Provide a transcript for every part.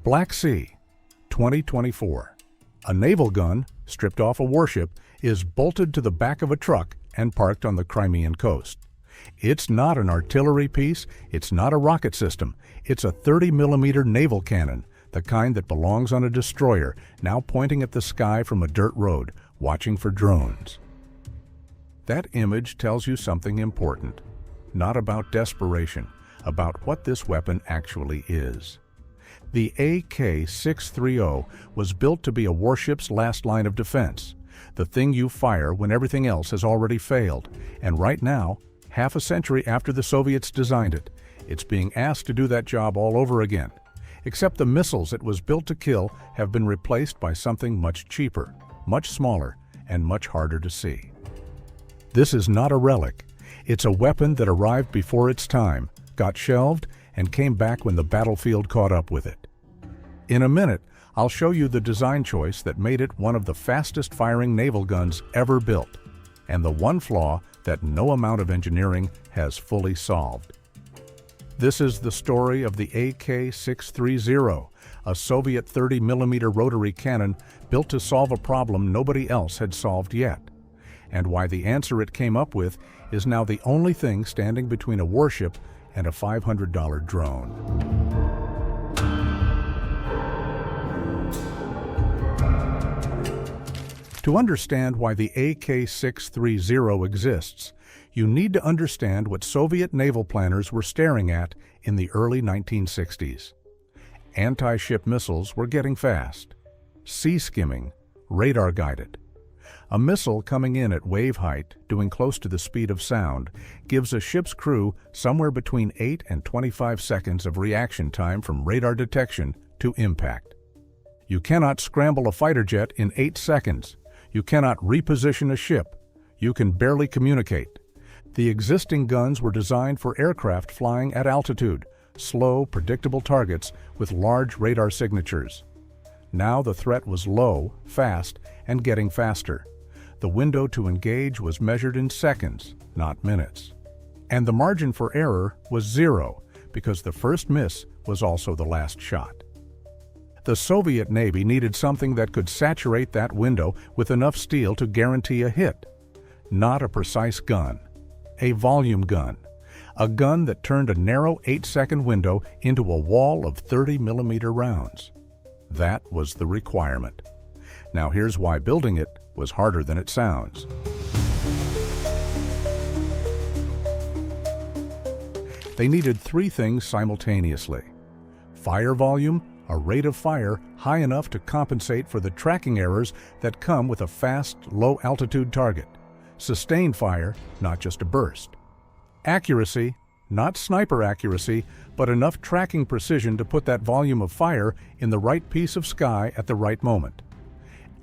Black Sea, 2024. A naval gun, stripped off a warship, is bolted to the back of a truck and parked on the Crimean coast. It's not an artillery piece, it's not a rocket system, it's a 30mm naval cannon, the kind that belongs on a destroyer, now pointing at the sky from a dirt road, watching for drones. That image tells you something important, not about desperation, about what this weapon actually is. The AK-630 was built to be a warship's last line of defense, the thing you fire when everything else has already failed, and right now, half a century after the Soviets designed it, it's being asked to do that job all over again. Except the missiles it was built to kill have been replaced by something much cheaper, much smaller, and much harder to see. This is not a relic. It's a weapon that arrived before its time, got shelved, and came back when the battlefield caught up with it. In a minute, I'll show you the design choice that made it one of the fastest-firing naval guns ever built, and the one flaw that no amount of engineering has fully solved. This is the story of the AK-630, a Soviet 30mm rotary cannon built to solve a problem nobody else had solved yet, and why the answer it came up with is now the only thing standing between a warship and a $500 drone. To understand why the AK-630 exists, you need to understand what Soviet naval planners were staring at in the early 1960s. Anti-ship missiles were getting fast. Sea-skimming, radar-guided. A missile coming in at wave height, doing close to the speed of sound, gives a ship's crew somewhere between 8 and 25 seconds of reaction time from radar detection to impact. You cannot scramble a fighter jet in 8 seconds. You cannot reposition a ship. You can barely communicate. The existing guns were designed for aircraft flying at altitude, slow, predictable targets with large radar signatures. Now the threat was low, fast, and getting faster. The window to engage was measured in seconds, not minutes. And the margin for error was 0, because the first miss was also the last shot. The Soviet Navy needed something that could saturate that window with enough steel to guarantee a hit. Not a precise gun. A volume gun. A gun that turned a narrow 8-second window into a wall of 30mm rounds. That was the requirement. Now here's why building it was harder than it sounds. They needed 3 things simultaneously. Fire volume, a rate of fire high enough to compensate for the tracking errors that come with a fast, low-altitude target. Sustained fire, not just a burst. Accuracy, not sniper accuracy, but enough tracking precision to put that volume of fire in the right piece of sky at the right moment.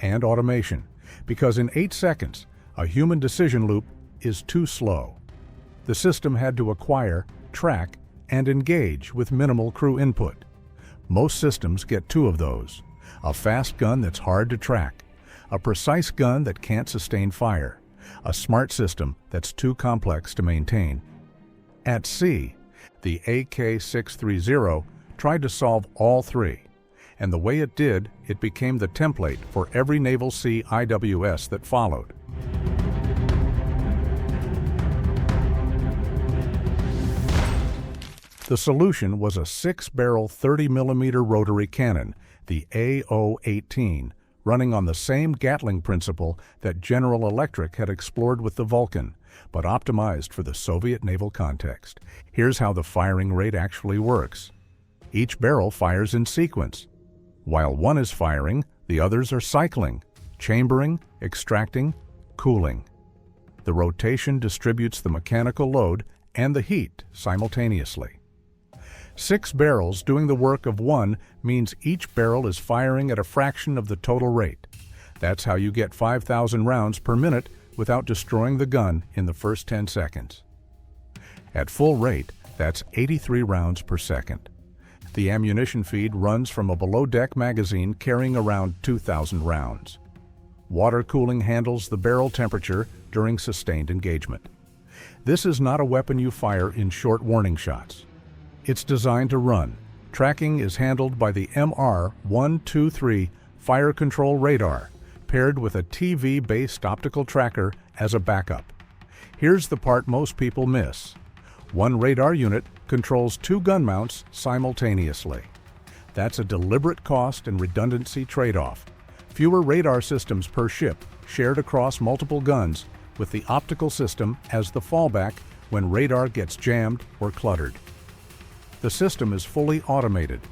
And automation, because in 8 seconds, a human decision loop is too slow. The system had to acquire, track, and engage with minimal crew input. Most systems get 2 of those. A fast gun that's hard to track, a precise gun that can't sustain fire, a smart system that's too complex to maintain. At sea, the AK-630 tried to solve all 3, and the way it did, it became the template for every Naval CIWS that followed. The solution was a 6-barrel 30mm rotary cannon, the AO-18, running on the same Gatling principle that General Electric had explored with the Vulcan, but optimized for the Soviet naval context. Here's how the firing rate actually works. Each barrel fires in sequence. While one is firing, the others are cycling, chambering, extracting, cooling. The rotation distributes the mechanical load and the heat simultaneously. 6 barrels doing the work of 1 means each barrel is firing at a fraction of the total rate. That's how you get 5,000 rounds per minute without destroying the gun in the first 10 seconds. At full rate, that's 83 rounds per second. The ammunition feed runs from a below-deck magazine carrying around 2,000 rounds. Water cooling handles the barrel temperature during sustained engagement. This is not a weapon you fire in short warning shots. It's designed to run, Tracking is handled by the MR-123 fire control radar, paired with a TV-based optical tracker as a backup. Here's the part most people miss. One radar unit controls 2 gun mounts simultaneously. That's a deliberate cost and redundancy trade-off. Fewer radar systems per ship, shared across multiple guns, with the optical system as the fallback when radar gets jammed or cluttered. The system is fully automated.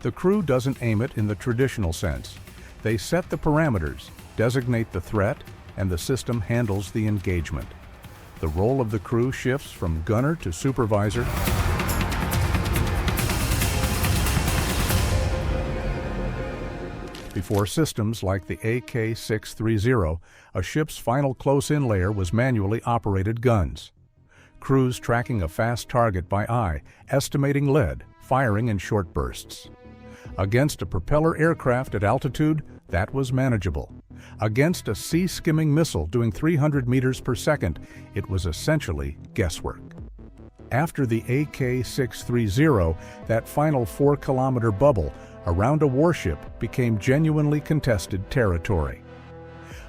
The crew doesn't aim it in the traditional sense. They set the parameters, designate the threat, and the system handles the engagement. The role of the crew shifts from gunner to supervisor. Before systems like the AK-630, a ship's final close-in layer was manually operated guns. Crews tracking a fast target by eye, estimating lead, firing in short bursts. Against a propeller aircraft at altitude, that was manageable. Against a sea-skimming missile doing 300 meters per second, it was essentially guesswork. After the AK-630, that final 4-kilometer bubble around a warship became genuinely contested territory.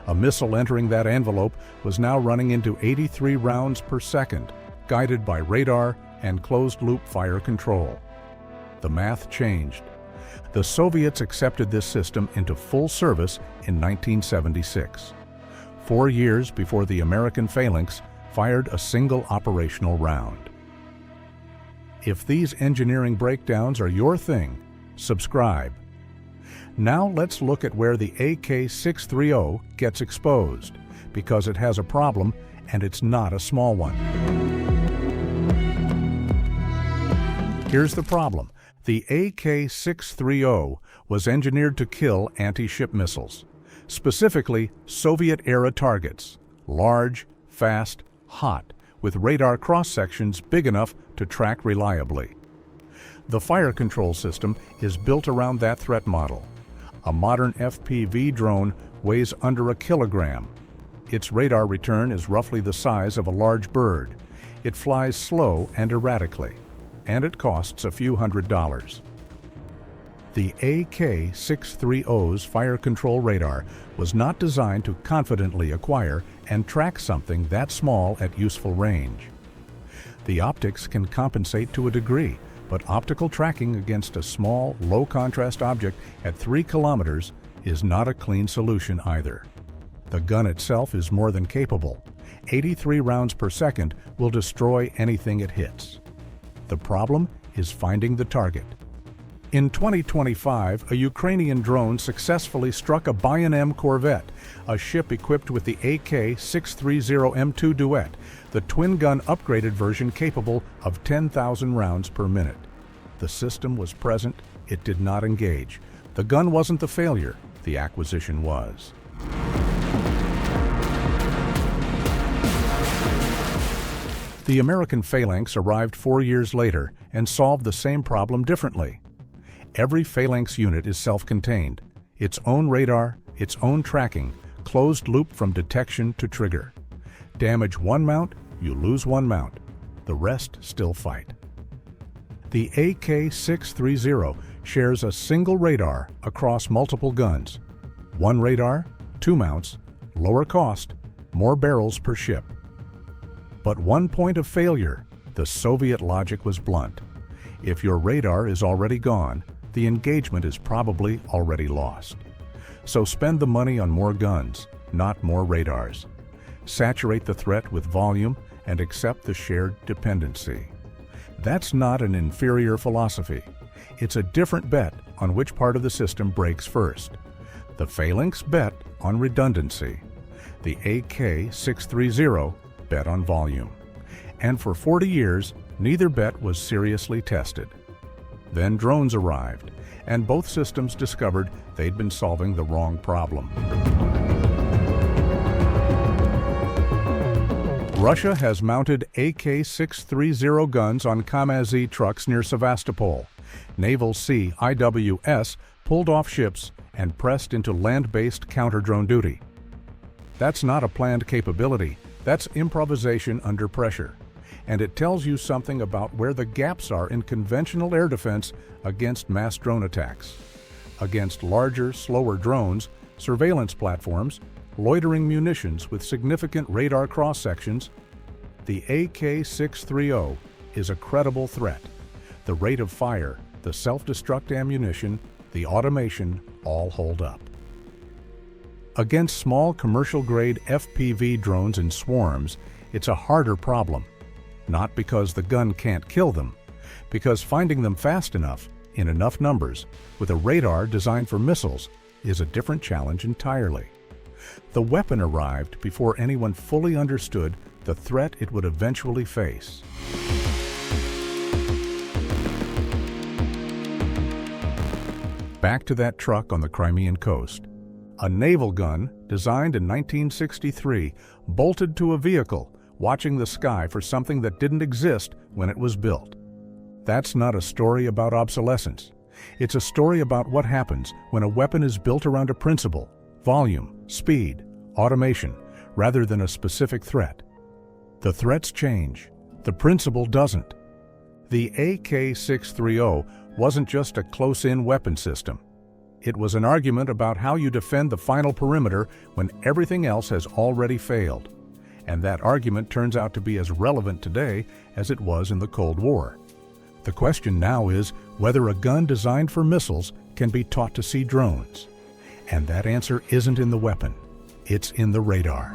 A missile entering that envelope was now running into 83 rounds per second, guided by radar and closed-loop fire control. The math changed. The Soviets accepted this system into full service in 1976, 4 years before the American Phalanx fired a single operational round. If these engineering breakdowns are your thing, subscribe. Now let's look at where the AK-630 gets exposed, because it has a problem and it's not a small one. Here's the problem. The AK-630 was engineered to kill anti-ship missiles, specifically Soviet-era targets, large, fast, hot, with radar cross-sections big enough to track reliably. The fire control system is built around that threat model. A modern FPV drone weighs under a kilogram. Its radar return is roughly the size of a large bird. It flies slow and erratically, and it costs a few $100s. The AK-630's fire control radar was not designed to confidently acquire and track something that small at useful range. The optics can compensate to a degree, but optical tracking against a small, low-contrast object at 3 kilometers is not a clean solution either. The gun itself is more than capable. 83 rounds per second will destroy anything it hits. The problem is finding the target. In 2025, a Ukrainian drone successfully struck a Bayanem corvette, a ship equipped with the AK-630M2 Duet, the twin-gun upgraded version capable of 10,000 rounds per minute. The system was present, it did not engage. The gun wasn't the failure, the acquisition was. The American Phalanx arrived 4 years later and solved the same problem differently. Every Phalanx unit is self-contained, its own radar, its own tracking, closed loop from detection to trigger. Damage one mount, you lose one mount. The rest still fight. The AK-630 shares a single radar across multiple guns. One radar, 2 mounts, lower cost, more barrels per ship. But one point of failure, the Soviet logic was blunt. If your radar is already gone, the engagement is probably already lost. So spend the money on more guns, not more radars. Saturate the threat with volume and accept the shared dependency. That's not an inferior philosophy. It's a different bet on which part of the system breaks first. The Phalanx bet on redundancy. The AK-630 bet on volume. And for 40 years, neither bet was seriously tested. Then drones arrived, and both systems discovered they'd been solving the wrong problem. Russia has mounted AK-630 guns on Kamaz trucks near Sevastopol. Naval CIWS pulled off ships and pressed into land-based counter-drone duty. That's not a planned capability, that's improvisation under pressure. and it tells you something about where the gaps are in conventional air defense against mass drone attacks. Against larger, slower drones, surveillance platforms, loitering munitions with significant radar cross-sections, the AK-630 is a credible threat. The rate of fire, the self-destruct ammunition, the automation all hold up. Against small commercial-grade FPV drones in swarms, it's a harder problem. Not because the gun can't kill them, because finding them fast enough, in enough numbers, with a radar designed for missiles, is a different challenge entirely. The weapon arrived before anyone fully understood the threat it would eventually face. Back to that truck on the Crimean coast. A naval gun, designed in 1963, bolted to a vehicle, watching the sky for something that didn't exist when it was built. That's not a story about obsolescence. It's a story about what happens when a weapon is built around a principle, volume, speed, automation, rather than a specific threat. The threats change. The principle doesn't. The AK-630 wasn't just a close-in weapon system. It was an argument about how you defend the final perimeter when everything else has already failed. And that argument turns out to be as relevant today as it was in the Cold War. The question now is whether a gun designed for missiles can be taught to see drones. And that answer isn't in the weapon, it's in the radar.